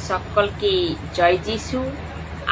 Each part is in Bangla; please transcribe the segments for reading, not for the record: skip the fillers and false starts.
সকলকে জয় যিশু।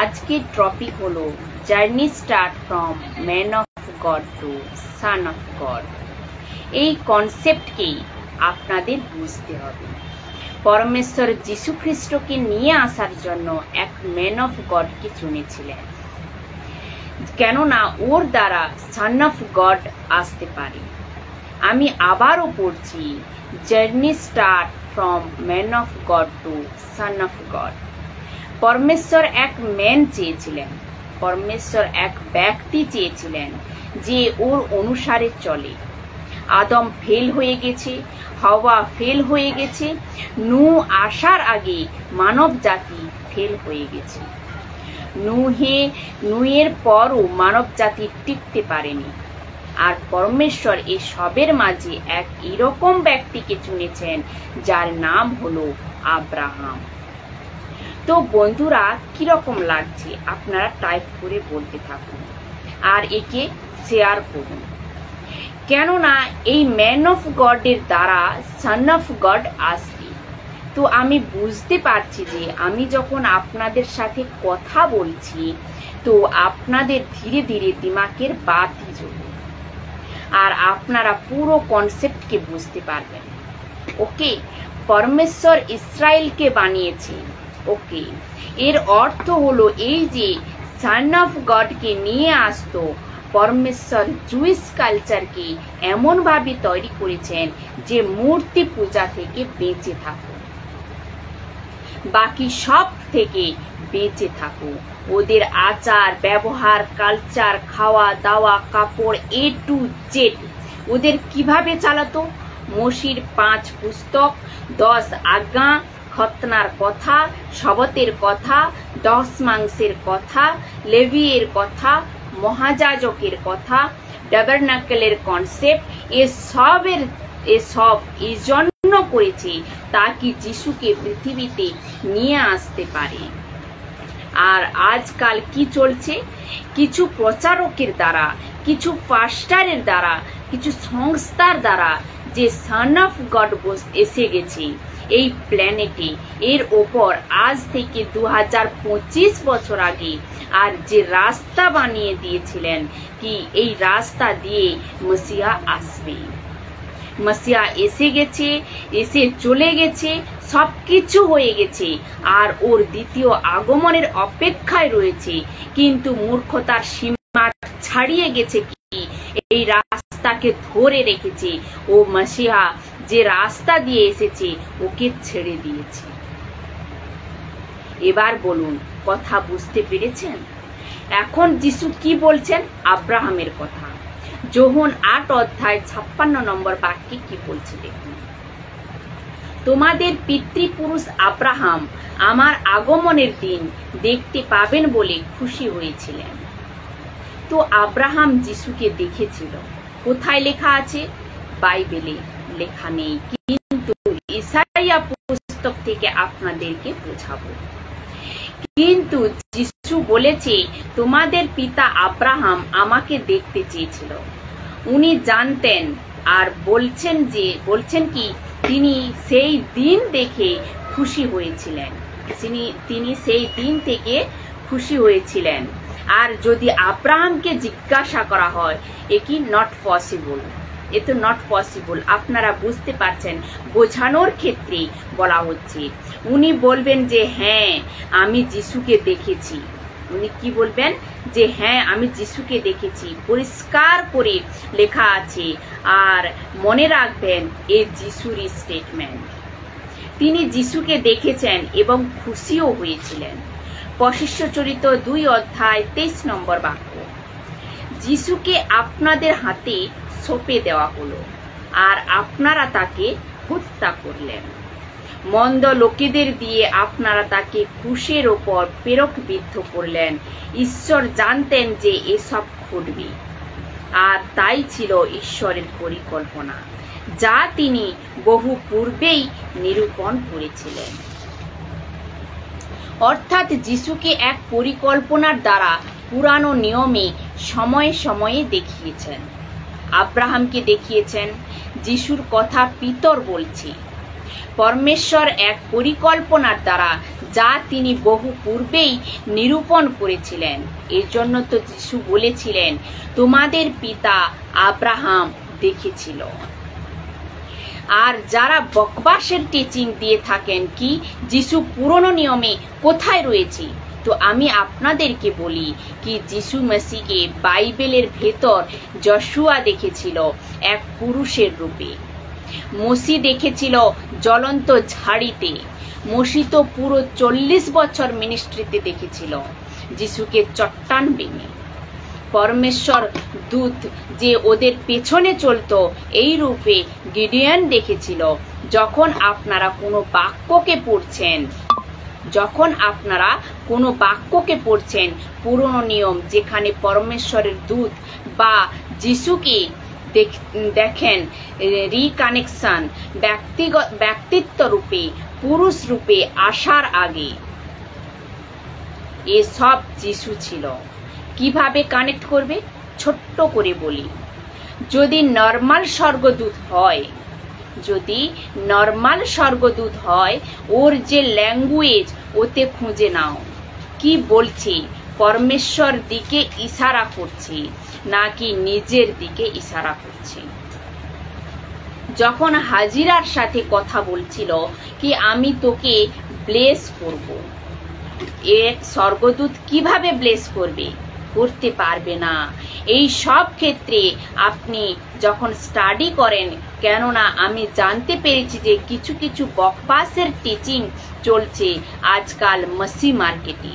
আজকের টপিক হলো journey start from man of god to son of god. এই কনসেপ্টকেই আপনাদের বুঝতে হবে। পরমেশ্বর যিশু খ্রিস্টকে নিয়ে আসার জন্য এক ম্যান অফ গডকে চুনেছিলেন, কেননা ওর দ্বারা সান অফ গড আসতে পারে। আমি আবারও পড়ছি, journey start from man of god to son of god. পরমেশ্বর এক ম্যান চেয়েছিলেন, পরমেশ্বর এক ব্যক্তি চেয়েছিলেন যে ওর অনুসারে চলে। আদম ফেল হয়ে গেছে, হাওয়া ফেল হয়ে গেছে, নূহ আসার আগে মানব জাতি ফেল হয়ে গেছে। নূহের পরও মানব জাতি টিকতে পারেনি। আর পরমেশ্বর এই সবের মাঝে এক এরকম ব্যক্তিকে চুনেছেন যার নাম হলো আব্রাহাম। তো বন্ধুরা, কিরকম লাগছে আপনারা টাইপ করে বলতে থাকুন আর একে শেয়ার করুন, কেননা এই ম্যান অফ গডের দ্বারা সান অফ গড আসবে। তো আমি বুঝতে পারছি যে আমি যখন আপনাদের সাথে কথা বলছি তো আপনাদের ধীরে ধীরে দিমাগের বাতি জ্বলবে আর আপনারা পুরো কনসেপ্টকে বুঝতে পারবেন। ওকে, পরমেশ্বর ইসরায়েলকে বানিয়েছে। ওকে, এর অর্থ হলো এই যে সান অফ গডকে নিয়ে আসতো। পরমেশ্বর জুইশ কালচারকে এমনভাবে তৈরি করেছেন যে মূর্তি পূজা থেকে বেঁচে থাকো, বাকি সব থেকে বেঁচে থাকো। ওদের আচার ব্যবহার, কালচার, খাওয়া দাওয়া, কাপড়, এ টু জেড ওদের কিভাবে চালাতো। মসির 5 পুস্তক, 10 আজ্ঞা, খতনার কথা, শবতের কথা, 10 মাংসের কথা, লেভিয়ের কথা, মহাযাজকের কথা, টাবারনাকেলের কনসেপ্ট, এসব এই জন্য করেছে তাকে যিশুকে পৃথিবীতে নিয়ে আসতে পারে। আর আজকাল কি চলছে, কিছু প্রচারকের দ্বারা, কিছু পাস্টারের দ্বারা, কিছু সংস্থার দ্বারা যে সান অফ গড এসে গেছে এই প্ল্যানেটে, এর ওপর আজ থেকে 2025 বছর আগে আর যে রাস্তা বানিয়ে দিয়েছিলেন কি এই রাস্তা দিয়ে মসিহা আসবে। মসিহা এসে গেছে, এসে চলে গেছে, সবকিছু হয়ে গেছে আর ওর দ্বিতীয় আগমনের অপেক্ষায় রয়েছে। কিন্তু মূর্খতার সীমা ছাড়িয়ে গেছে কি এই রাস্তাকে ধরে রেখেছে। ও মসিহা যে রাস্তা দিয়ে এসেছে ওকে ছেড়ে দিয়েছে। এবার বলুন, কথা বুঝতে পেরেছেন? এখন যিশু কি বলছেন? আব্রাহামের কথা। যোহন 8 অধ্যায় 56 নম্বর বাক্যে কি বলছে দেখুন, তোমাদের পিতৃপুরুষ আব্রাহাম আমার আগমনের দিন দেখতে পাবেন বলে খুশি হয়েছিলেন। তো আব্রাহাম যিশুকে দেখেছিল। কোথায় লেখা আছে? বাইবেলে লেখা নেই, কিন্তু ইসাইয়া পুস্তক থেকে আপনাদেরকে বোঝাবো। কিন্তু যিশু বলেছে তোমাদের পিতা আব্রাহাম আমাকে দেখতে চেয়েছিল। উনি জানতেন আর বলছেন কি তিনি সেই দিন দেখে খুশি হয়েছিলেন। তিনি সেই দিন থেকে খুশি হয়েছিলেন। আর যদি আব্রাহামকে জিজ্ঞাসা করা হয় এ কি নট পসিবল, এ তো নট পসিবল। আপনারা বুঝতে পারছেন, বোঝানোর ক্ষেত্রে বলা হচ্ছে। উনি বলবেন যে হ্যাঁ আমি যিশুকে দেখেছি। উনি কি বলবেন? যে হ্যাঁ আমি যিশুকে দেখেছি, পরিষ্কার করে লেখা আছে। আর মনে রাখবেন এই যিশুরই স্টেটমেন্ট। তিনি যিশুকে দেখেছেন এবং খুশিও হয়েছিলেন। পশিষ্যচরিত 2 অধ্যায় 23 নম্বর বাক্য, যিশুকে আপনাদের হাতে সঁপে দেওয়া হলো আর আপনারা তাকে হত্যা করলেন। মন্দ লোকেদের দিয়ে আপনারা তাকে ক্রুশের ওপর পেরেকবিদ্ধ করলেন। ঈশ্বর জানতেন যে এসব ঘটবে আর তাই ছিল ঈশ্বরের পরিকল্পনা, যা তিনি বহু পূর্বেই নিরূপণ করেছিলেন। অর্থাৎ যিশুকে এক পরিকল্পনার দ্বারা পুরানো নিয়মে সময়ে সময়ে দেখিয়েছেন। আব্রাহামকে দেখিয়েছেন। যিশুর কথা পিতর বলছে। পরমেশ্বর এক পরিকল্পনার দ্বারা যা তিনি বহু পূর্বেই নিরূপণ করেছিলেন। এর জন্য তো যিশু বলেছিলেন, তোমাদের পিতা আব্রাহাম দেখেছিল। আর যারা বকবাসের টিচিং দিয়ে থাকেন কি যিশু পুরনো নিয়মে কোথায় রয়েছে, তো আমি আপনাদেরকে বলি কি যিশু মসিহকে বাইবেলের ভেতর যশোয়া দেখেছিল এক পুরুষের রূপে, মসি দেখেছিল জ্বলন্ত ঝাড়িতে, মসি তো পুরো 40 বছর মিনিস্ট্রিতে দেখেছিল যিশুকে চট্টান ভেঙে। পরমেশ্বর দূত যে ওদের পেছনে চলতো এই রূপে গিডিয়ন দেখেছিল। যখন আপনারা কোনো বাক্যকে পড়ছেন পুরনো নিয়ম যেখানে পরমেশ্বরের দূত বা যিশুকে দেখেন রিকানেকশন ব্যক্তিত্ব রূপে, পুরুষ রূপে আসার আগে, এসব যিশু ছিল। কিভাবে কানেক্ট করবে ছোট্ট করে বলি। যদি নরমাল স্বর্গদূত হয় ওর যে ল্যাঙ্গুয়েজ ওতে খুঁজে নাও কি বলছে, পরমেশ্বর দিকে ইশারা করছে নাকি নিজের দিকে ইশারা করছে। যখন হাজিরার সাথে কথা বলছিল কি আমি তোকে ব্লেস করব, এক স্বর্গদূত কিভাবে ব্লেস করতে পারবে না। এই সব ক্ষেত্রে আপনি যখন স্টাডি করেন, কেননা আমি জানতে পেরেছি যে কিছু কিছু বকবাসের টিচিং চলছে আজকাল মসি মার্কেটে।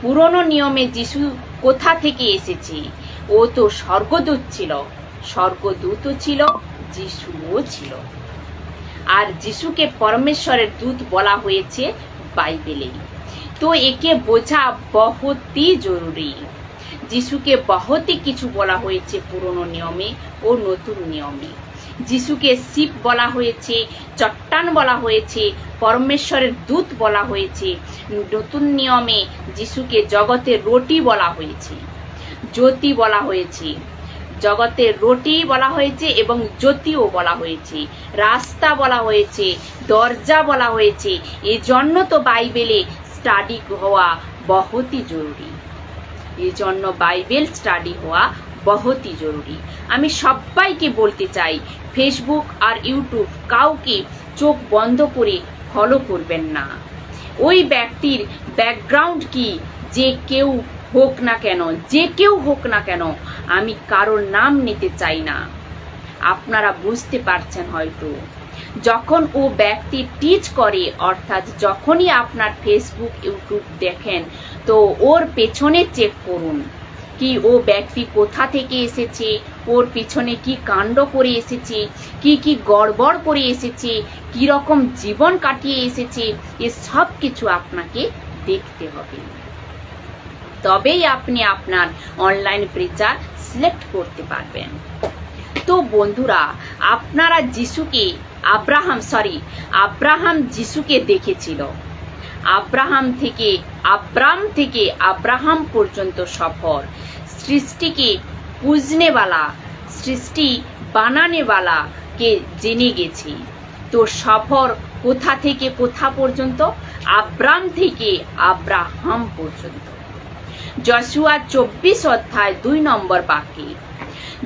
পুরনো নিয়মে যিশু কোথা থেকে এসেছে, ও তো স্বর্গদূতও ছিল, যিশুও ছিল। আর যিশুকে পরমেশ্বরের দূত বলা হয়েছে বাইবেলে। তো একে বোঝা বহুতই জরুরি। যিশুকে বহুতই কিছু বলা হয়েছে পুরনো নিয়মে ও নতুন নিয়মে। যিশুকে শিব বলা হয়েছে, চট্টান বলা হয়েছে, পরমেশ্বরের দূত বলা হয়েছে। নতুন নিয়মে যিশুকে জগতের রুটি বলা হয়েছে, জ্যোতি বলা হয়েছে, জগতের রুটি বলা হয়েছে এবং জ্যোতিও বলা হয়েছে, রাস্তা বলা হয়েছে, দরজা বলা হয়েছে। এজন্য তো বাইবেলে স্টাডি হওয়া বহুতই জরুরি। এজন্য বাইবেল স্টাডি হওয়া বহুতই জরুরি। আমি সবাইকে বলতে চাই, ফেসবুক আর ইউটিউব কাউকে চোখ বন্ধ করে ফলো করবেন না। ওই ব্যক্তির ব্যাকগ্রাউন্ড কি যে কেউ হোক না কেন, আমি কারোর নাম নিতে চাই না। আপনারা বুঝতে পারছেন হয়তো। যখন ও ব্যক্তি টিচ করে, অর্থাৎ যখনই আপনার ফেসবুক ইউটিউব দেখেন, তো ওর পেছনে চেক করুন কি ও ব্যক্তি কোথা থেকে এসেছে, ওর পিছনে কি কাণ্ড করে এসেছে, কি গড়বড় করে এসেছে, কি রকম জীবন কাটিয়ে এসেছে, এ সব কিছু আপনাকে দেখতে হবে। তবেই আপনি আপনার অনলাইন প্রিচার সিলেক্ট করতে পারবেন। তো বন্ধুরা, আপনারা আব্রাহাম যিশুকে দেখেছিল। আব্রাহাম থেকে আব্রাহাম পর্যন্ত সফর, সৃষ্টিকে সৃষ্টি বানানেওয়ালা কে জেনে গেছি। তো সফর কোথা থেকে কোথা পর্যন্ত? আব্রাম থেকে আব্রাহাম পর্যন্ত। যশোয়া 24 অধ্যায় 2 নম্বর বাক্যে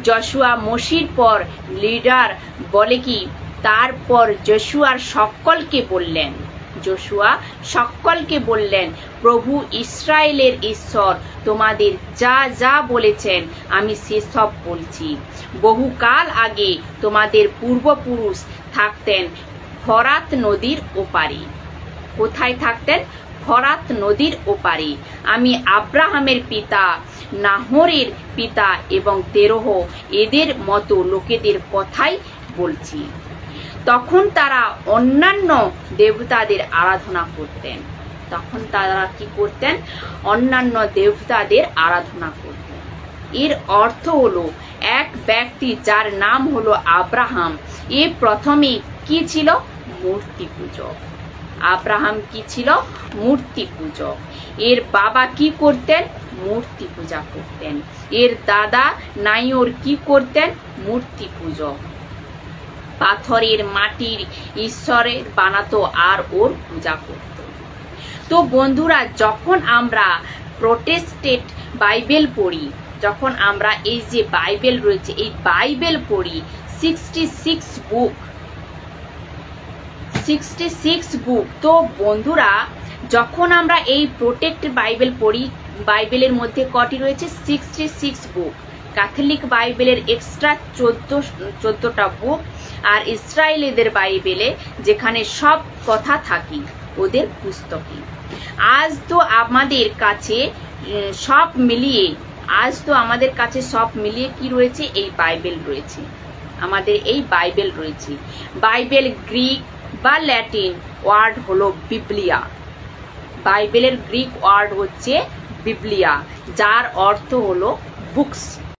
যশোয়া মসির পর লিডার বলে কি, তারপর যশোয়া সকলকে বললেন, প্রভু ইসরায়েলের ঈশ্বর তোমাদের যা যা বলেছেন আমি সেসব বলছি। বহুকাল আগে তোমাদের পূর্বপুরুষ থাকতেন ফরাত নদীর ওপারে। কোথায় থাকতেন? ফরাত নদীর ওপারে। আমি আব্রাহামের পিতা, নাহরের পিতা এবং তেরহ এদের মতো লোকেদের কথাই বলছি। তখন তারা অন্যান্য দেবতাদের আরাধনা করতেন। অন্যান্য দেবতাদের আরাধনা করতেন। এর অর্থ হলো এক ব্যক্তি যার নাম হলো আব্রাহাম, এ প্রথমে কি ছিল? মূর্তি পূজক। আব্রাহাম কি ছিল? মূর্তি পূজক। এর বাবা কি করতেন? মূর্তি পূজা করতেন। এর দাদা নাইওর কি করতেন? মূর্তি পূজক। পাথরের মাটির ঈশ্বরের বানাতো আর ওর পূজা করত। তো বন্ধুরা, যখন আমরা প্রোটেস্টেন্ট বাইবেল পড়ি, যখন আমরা এই যে বাইবেল রয়েছে এই বাইবেল পড়ি, 66 বুক। তো বন্ধুরা, যখন আমরা এই প্রোটেক্ট বাইবেল পড়ি, বাইবেলের মধ্যে কটি রয়েছে? 66 বুক। ক্যাথলিক বাইবেলের এক্সট্রা 14টা বুক, আর ইসরায়েলিদের বাইবেলে যেখানে সব কথা থাকে ওদের পুস্তকে। আজ তো আমাদের কাছে সব মিলিয়ে কি রয়েছে? এই বাইবেল রয়েছে, আমাদের এই বাইবেল রয়েছে। বাইবেল গ্রিক বা ল্যাটিন ওয়ার্ড হলো বিবলিয়া। বাইবেলের গ্রিক ওয়ার্ড হচ্ছে বিবলিয়া, যার অর্থ হলো বুকস।